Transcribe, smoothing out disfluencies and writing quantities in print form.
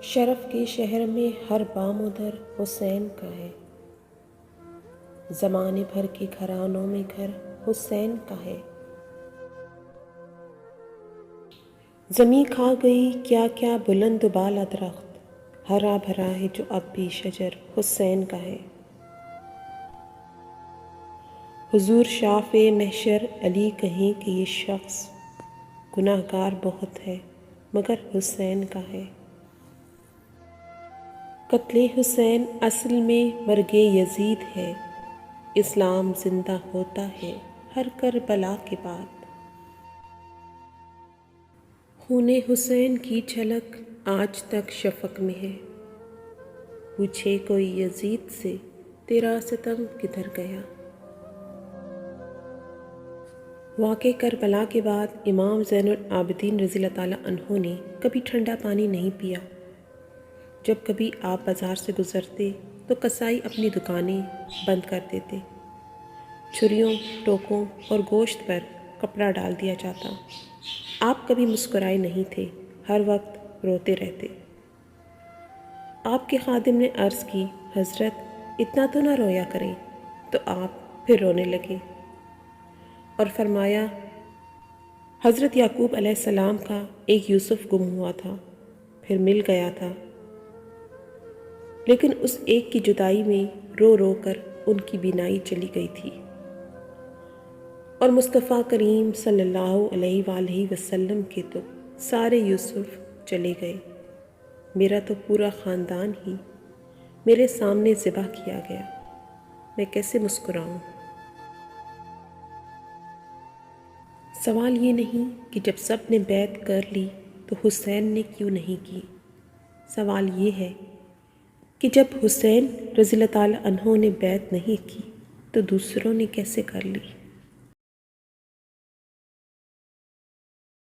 شرف کے شہر میں ہر بام ادھر حسین کا ہے، زمانے بھر کے گھرانوں میں گھر حسین کا ہے۔ زمیں کھا گئی کیا کیا بلند بالا درخت، ہرا بھرا ہے جو اب بھی شجر حسین کا ہے۔ حضور شاف محشر علی کہیں کہ یہ شخص گناہ گار بہت ہے مگر حسین کا ہے۔ قتل حسین اصل میں مرگ یزید ہے، اسلام زندہ ہوتا ہے ہر کربلا کے بعد۔ خون حسین کی جھلک آج تک شفق میں ہے، پوچھے کوئی یزید سے تیرا ستم کدھر گیا۔ واقعہ کربلا کے بعد امام زین العابدین رضی اللہ تعالیٰ عنہ نے کبھی ٹھنڈا پانی نہیں پیا۔ جب کبھی آپ بازار سے گزرتے تو کسائی اپنی دکانیں بند کر دیتے، چھریوں، ٹوکوں اور گوشت پر کپڑا ڈال دیا جاتا۔ آپ کبھی مسکرائے نہیں تھے، ہر وقت روتے رہتے۔ آپ کے خادم نے عرض کی، حضرت اتنا تو نہ رویا کریں، تو آپ پھر رونے لگے اور فرمایا، حضرت یعقوب علیہ السلام کا ایک یوسف گم ہوا تھا، پھر مل گیا تھا، لیکن اس ایک کی جدائی میں رو رو کر ان کی بینائی چلی گئی تھی، اور مصطفیٰ کریم صلی اللہ علیہ وآلہ وسلم کے تو سارے یوسف چلے گئے، میرا تو پورا خاندان ہی میرے سامنے ذبح کیا گیا، میں کیسے مسکراؤں۔ سوال یہ نہیں کہ جب سب نے بیعت کر لی تو حسین نے کیوں نہیں کی، سوال یہ ہے کہ جب حسین رضی اللہ تعالیٰ عنہ نے بیعت نہیں کی تو دوسروں نے کیسے کر لی۔